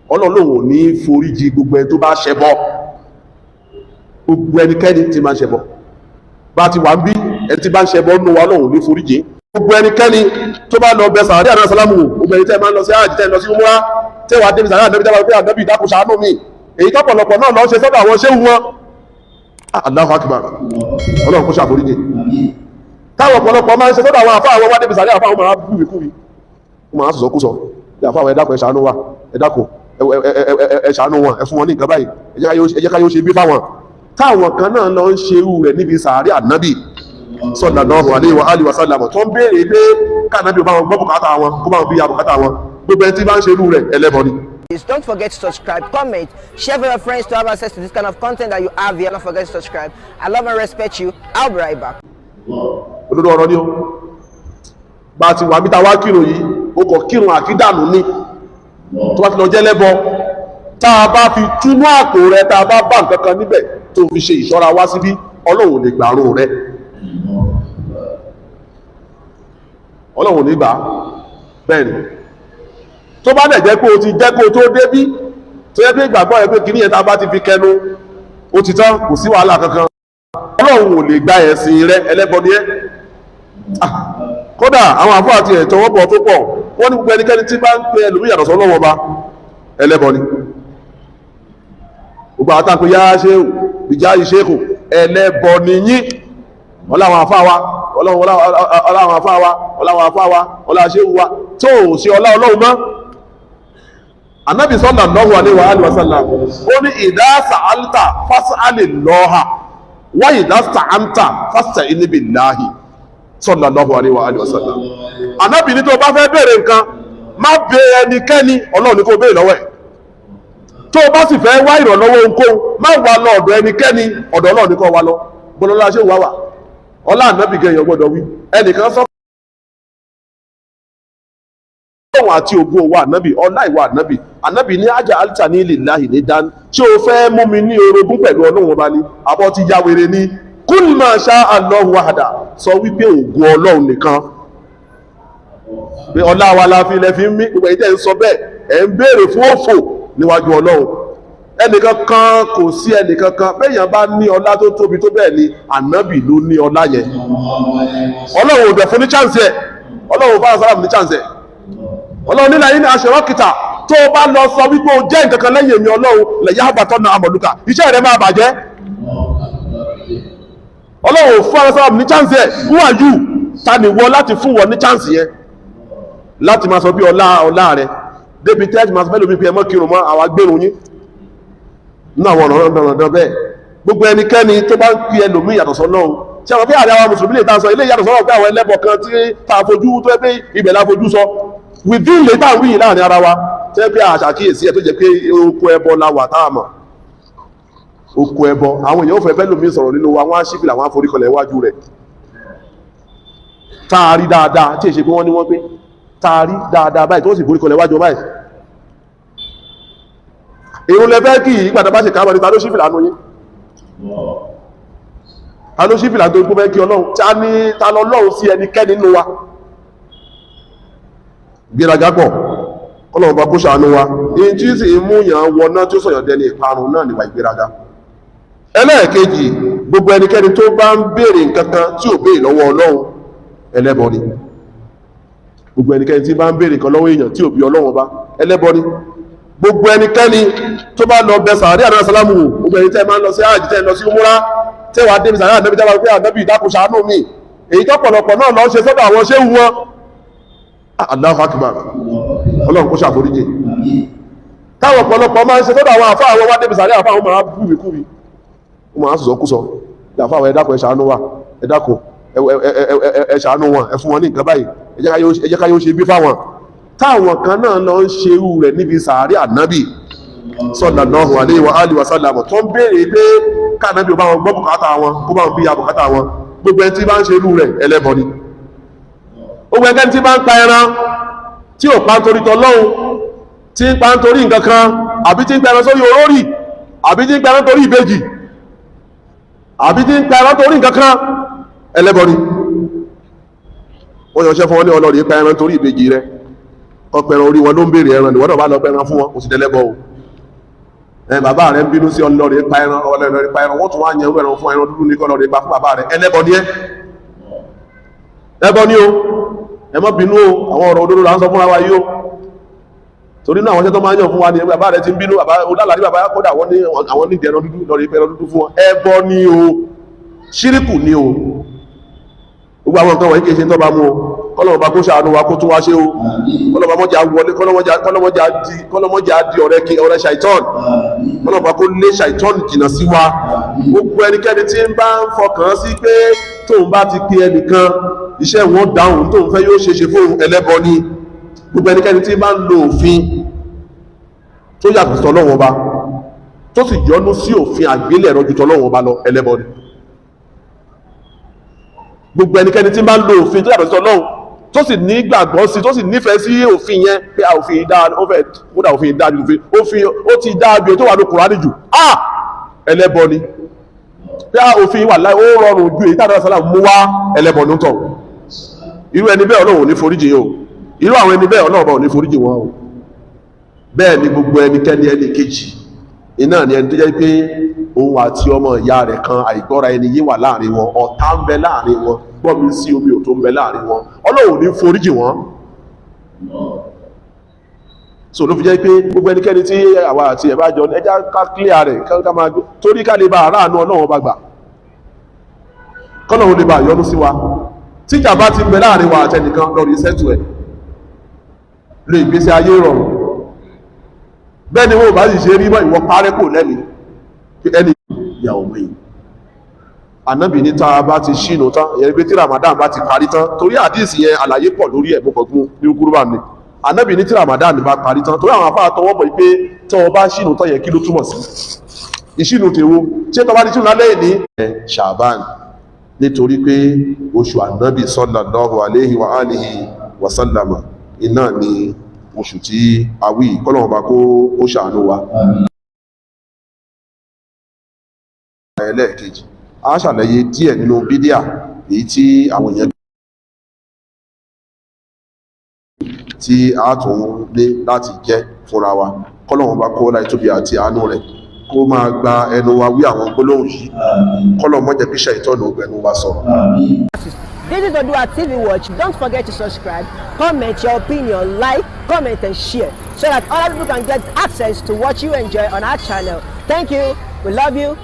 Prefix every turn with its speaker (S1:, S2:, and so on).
S1: Ọlọ́run ò ní foríjì gbogbo ẹni tó bá ṣẹbọ, gbogbo ẹnikẹ́ni tí máa ń ṣẹbọ bá ti wà ń bí ẹni tí bá ń ṣẹbọ nínú wa Ọlọ́run ò ní foríjì. Gbogbo ẹnikẹ́ni tó bá lọ bẹ sàárẹ̀ àná sálámù, gbogbo ẹni tẹ́ máa ń lọ sí àjì tẹ́ lọ sí umra tẹ́ wàá débi sàárẹ̀ ànábì dábàá pé ànábì dákun ṣàánú mi, èyí tọ́pọ̀lọpọ̀ náà lọ ṣe sọ́dọ̀ àwọn ṣéwù wọn. Allahu akbar, Ọlọ́run kó ṣàforíjì. Táwọn ọ̀pọ̀lọpọ̀ máa ń ṣe sọ́dọ̀ àwọn àfáà àwọn wá débi sàárẹ̀ àfáà àwọn máa búbi kúbi, wọ́n máa sọ̀sọ́ kú sọ, àfáà àwọn ẹ dákun ẹ ṣàánú wa, ẹ dákun ẹ ṣàánú wọn, ẹ fún wọn ní nǹkan báyìí, ẹ jẹ́ ká yóò ṣe bí fáwọn. Táwọn kan náà lọ ń ṣe irú rẹ̀ níbi sàárẹ̀ ànábì sallallahu alaihi wa alihi wa sallam tó ń béèrè pé káànábì bá wọn gbọ́ bùkátà wọn kó bá wọn bí ya bùkátà wọn. Gbogbo ẹni tí bá ń ṣe irú rẹ̀ ẹlẹ́bọ ni.
S2: Please don't forget to subscribe, comment, share with your friends to have access to this kind of content that you have here. Don't forget to subscribe. I love and respect you. I'll be right back.
S1: Olódó ọ̀rọ̀ ni ó bá ti wà bí ta wá kírun yìí, ó kọ̀ kírun àkídànù ní tó bá ti lọ jẹ́ lẹ́bọ. Tá a bá fi túnú àpò rẹ, tá a bá bá nǹkan kan níbẹ̀ tó fi ṣe ìṣọ́ra wá síbí, Ọlọ́run lè gbàrún rẹ, Ọlọ́run ní gbà bẹ́ẹ̀ ni. Tó bá dẹ̀ jẹ́ pé o ti jẹ́ kó tó débí tó yẹ pé ìgbàgbọ́ ẹ pé kìíní yẹn tá a bá ti fi kẹnu ó ti tán, kò sí wàhálà kankan, Ọlọ́run ò lè gba ẹ̀sìn rẹ, ẹlẹ́bọ ni ẹ́. Kódà àwọn àfọ́ àti ẹ̀tọ́ wọ́pọ̀ tó pọ̀, wọ́n ní gbogbo ẹnikẹ́ni tí bá ń pe ẹlòmíì yàtọ̀ sọ́lọ́run ọba ẹlẹ́bọ ni. Gbogbo àwọn àtàkùn yá ṣe ìjà ìṣèkù ẹlẹ́bọ ni yín. Ọláwọn àfáwa ọláwọn àfáwa ọláwọn àfáwa ọláṣẹ́wù wa tó ò sí ọlá Ọlọ́run mọ́. Ànábì sallallahu alaihi wa sallam ó ní idha sa'alta fas'alillaha wa idha sta'anta fasta'in billahi sallallahu alaihi wa sallam. Ànábì ní tó bá fẹ́ béèrè nǹkan má bẹ ẹnikẹ́ni, Ọlọ́run ní kó béèrè lọ́wọ́ ẹ̀. Tó bá sì fẹ́ wá ìrànlọ́wọ́ ohunkóhun má wá lọ ọ̀dọ̀ ẹnikẹ́ni, ọ̀dọ̀ Ọlọ́run ní kó wá lọ. Bọ́lọ́lá ṣe wá wà ọlá ànábì gẹ̀yàn gbọ́dọ̀ wí. Ẹnìkan sọ ọ̀hún àti ògùn òwà ànábì, ọlá ìwà ànábì, ànábì ní ájà alta ní lillahi ní dání tí ó fẹ́ mú mi ní orogún pẹ̀lú Ọlọ́run ọba ní àbọ̀ ti ya wèrè ní kul ma sha Allahu wahda, sọ wípé ògùn Ọlọ́run nìkan, pé ọlá wa la fi ilẹ̀ fi ń mí. Gbogbo ẹ̀yin tẹ́ ń sọ bẹ́ẹ̀ ẹ̀ ń béèrè fún òfò níwájú Ọlọ́run. Ẹnìkan kan kò sí ẹnìkan kan bẹ́yàn bá ní ọlá tó tóbi tó bẹ́ẹ̀ ni ànábì ló ní ọlá yẹn. Ọlọ́run ò dẹ̀ fún ní chance ẹ̀, Ọlọ́run bá sára ní chance ẹ̀. Ọlọ́run nílẹ̀ yìí ní aṣọ́rọ́kìtà tó bá lọ sọ wípé o jẹ́ nǹkan kan lẹ́yìn èmi Ọlọ́run lẹ̀yà àbàtọ́ na àmọ̀lúkà, iṣẹ́ rẹ̀ máa bàjẹ́. Ọlọ́run fún ara sára ní chance ẹ̀. Who are you? Ta ni wọ láti fún wọn ní chance yẹn láti máa sọ bí ọlá rẹ̀ débi tẹ́ẹ̀tì máa sọ fẹ́ lómi pé ẹ mọ́ kírun mọ́ àwọn agbérun yín náà wọn ọ̀rọ̀ bẹ́ẹ̀. Gbogbo ẹnikẹ́ni tó bá ń pè ẹlòmí yàtọ̀ sọ́lọ́run, tí àwọn bí àrẹ àwọn mùsùlùmí lè tàà sọ ilé yàtọ̀ sọ́lọ́run pé àwọn ẹlẹ́bọ kan tí tàà fojú tó ẹgbẹ́ ibẹ̀ la fojú sọ within lè tàà wíyìn láàrin ara wa, tẹ́ pé àṣàkíyèsí ẹ̀ tó jẹ́ pé oko ẹbọ la wà táàmà. Oko ẹbọ àwọn èèyàn ò fẹ́ bẹ́lòmí sọ̀rọ̀ nínú wa, wọ́n á ṣíbìlà wọ́n á foríkọlẹ̀ iwájú rẹ̀. Táàrí dáadáa tí èṣe pé wọ́n ní wọ́n pé táàrí dáadáa báyìí tó sì foríkọlẹ̀ iwájú báyìí. Èrùn lẹ́fẹ́ kí ìgbàdà bá ṣe káàmà ní ta ló ṣífìlà nú yín? Ta ló ṣífìlà tó gbọ́ fẹ́ kí Ọlọ́run? Ta lọ lọ́run sí ẹnikẹ́ni nínú wa? Gbéraga pọ̀, Ọlọ́run bá kó ṣàánú wa. In tí sì mú yàn wọná tí ó sọ̀yàn dẹni ìparun náà níwà ìgbéraga. Ẹlẹ́ẹ̀kejì, gbogbo ẹnikẹ́ni tó bá ń béèrè nǹkan kan tí ò béèrè lọ́wọ́ Ọlọ́run ẹlẹ́bọ ni. Gbogbo ẹnikẹ́ni tí bá ń béèrè nǹkan lọ́wọ́ èèyàn tí ò bí Ọlọ́run bá ẹlẹ́bọ ni. Gbogbo ẹnikẹ́ni tó bá lọ bẹ sàárẹ̀ àná sálámù, gbogbo ẹni tẹ́ máa ń lọ sí àjì tẹ́ lọ sí umra tẹ́ wàá débi sàárẹ̀ ànábì dábàá pé ànábì dákun ṣàánú mi, èyí tọ́pọ̀lọpọ̀ náà lọ ṣe sọ́dọ̀ àwọn ṣéwù wọn. Allahu akbar, Ọlọ́run kó ṣàforíjì. Táwọn ọ̀pọ̀lọpọ̀ máa ń ṣe sọ́dọ̀ àwọn àfáà àwọn wá débi sàárẹ̀ àfáà àwọn máa búbi kúbi, wọ́n máa sọ̀sọ̀ kú sọ àfáà ẹ dákun ẹ ṣàánú wa, ẹ dákun ẹ ṣàánú wọn, ẹ fún wọn ní nǹkan báyìí, ẹ jẹ́ ká yóò ṣe bí fáwọn. Táwọn kan náà lọ ń ṣe irú rẹ̀ níbi sàárẹ̀ ànábì sallallahu alaihi wa sallam tó ń béèrè pé káànábì bá wọn gbọ́ bùkátà wọn kó bá wọn bí ya bùkátà wọn. Gbogbo ẹni tí bá ń ṣe irú rẹ̀ ẹlẹ́bọ ni. Gbogbo ẹni tí bá ń pa ẹran tí ò pa nítorí tọlọ́hun, tí ń pa nítorí nǹkan kan, àbí tí ń pa ẹran sórí olórí, àbí tí ń pa ẹran torí ìbejì, àbí tí ń pa ẹran torí nǹkan kan, ẹlẹ́bọ ni. Wọ́n yànṣẹ́ fún wọn ní ọlọ́rí pa ẹran torí ìbejì rẹ̀, ọpẹran orí wọn ló ń béèrè ẹran ìwọ́n náà bá lọ pẹran fún wọn kò sì dẹ́lẹ́bọ o bàbá rẹ̀ ń bínú sí ọlọ́rẹ̀ pa ẹran wọ́n tún wá yẹn ẹran fún ẹran dúdú ní kọ́lọ́rẹ̀ pa fún bàbá rẹ̀ ẹlẹ́bọ ni ẹbọ ni o ẹ má bínú o àwọn ọ̀rọ̀ òdodo là ń sọ fún wa yìí o torí náà àwọn iṣẹ́ tó máa ń yàn fún wa ni bàbá rẹ̀ ti ń bínú ọdálàrí bàbá kódà àwọn ní ìdẹ̀ẹ̀rọ dúdú lọ́rẹ̀ pẹ̀rọ dúdú fún wọn ẹbọ ni o ṣíríkù ni o gbogbo àwọn nǹkan wọ̀nyí kìí ṣe tó bá mú o kọ́lọ̀mọba kó ṣàánú wa kó tún wá ṣe o kọ́lọ̀mọjà wọlé kọ́lọ̀mọjà di ọ̀rẹ́ ṣàìtọ́n kọ́lọ̀mọba kó lé ṣàìtọ́n jìnnà sí wa gbogbo ẹnikẹ́ni tí ń bá ń fọkàn sí pé tóun bá ti pe ẹnìkan iṣẹ́ wọn dáhùn tóun fẹ́ yóò ṣe fún ẹlẹ́bọ ni gbogbo ẹnikẹ́ni tí ń bá ń lo òfin tó yàtọ̀ sí Ọlọ́run Ọba tó sì yọnu sí òfin àgbélẹ̀rọ ju t'Ọlọ́run Ọba lọ ẹlẹ́bọ ni gbogbo ẹnikẹ́ni tí ń bá ń lo òfin tó yàtọ̀ sí Ọlọ́run tó sì ní gbàgbọ́ sí tó sì nífẹ̀ẹ́ sí òfin yẹn pé òfin dáa ó fẹ́ kódà òfin dáa ju òfin ó ti dáa bí o tó wà ní Kùránì jù ẹlẹ́bọ ni pé òfin wà láì ó rọrùn ju èyí tàbí sálà mú wá ẹlẹ́bọ ní tọ̀ irú ẹni bẹ́ẹ̀ Ọlọ́run ò ní foríjì yìí o irú àwọn ẹni bẹ́ẹ̀ Ọlọ́run ò ní foríjì wọn o bẹ́ẹ̀ ni gbogbo ẹnikẹ́ni ẹni kejì iná ni ẹni tó jẹ́ pé òun àti ọmọ ìyá rẹ̀ kan àìgbọ́ra ẹni yé wà láàrin wọn ọ̀tá ń bẹ láàrin wọn gbọ́mi sí omi ò tó ń bẹ láàrin wọn Ọlọ́run ò ní foríjì wọn so ló fi jẹ́ pé gbogbo ẹnikẹ́ni tí àwa àti ẹ̀ bá jọ ẹjá ká clear rẹ̀ ká máa torí ká lè bá aráàánú Ọlọ́run bá gbà kọ́lọ́run lè bá yọ́nú sí wa tíjà bá ti ń bẹ láàrin wa àtẹnìkan lórí sẹ́tù ẹ̀ lè ìgbésí ayé rọrùn bẹ́ẹ̀ ni wọ́n bá sì ṣe rí mọ́ ìwọ parẹ́ kò lẹ́ni ẹni ìyàwó mẹ́yìn Ànábì ní tá a bá ti ṣínú tán ìyẹn pé tí Ramadan bá ti parí tán torí àdíìsì yẹn àlàyé pọ̀ lórí ẹ̀ mọ́kàngún ní kúrúbà ni Ànábì ní tí Ramadan bá parí tán torí àwọn afárá tọwọ́ mọ̀ pé tí wọ́n bá ṣínú tán yẹn kí ló túmọ̀ sí ìṣínú tèwo ṣé tọ́ bá ti ṣínú lálẹ́ ní Ṣàbán nítorí pé oṣù Ànábì sallallahu alaihi wa alihi wa sallama iná ni oṣù tí a wí kọ́lọ̀wọ̀n bá kó ṣàánú wa ẹlẹ́ẹ̀kejì a ṣàlàyé díẹ̀ nínú bídíà èyí tí àwọn èèyàn tí a tún lé láti jẹ́ fúnra wa kọ́lọ̀wọ̀n bá kó láì tóbi àti àánú rẹ̀ kó máa gba ẹnu wa wí àwọn gbólóhùn yìí kọ́lọ̀wọ̀n má jẹ́ kí ṣàìtọ́nù ẹnu wa sọ̀rọ̀.
S2: This is ODUA TV Watch. Don't forget to subscribe, comment your opinion, like, comment and share so that other people can get access to what you enjoy on our channel. Thank you. We love you.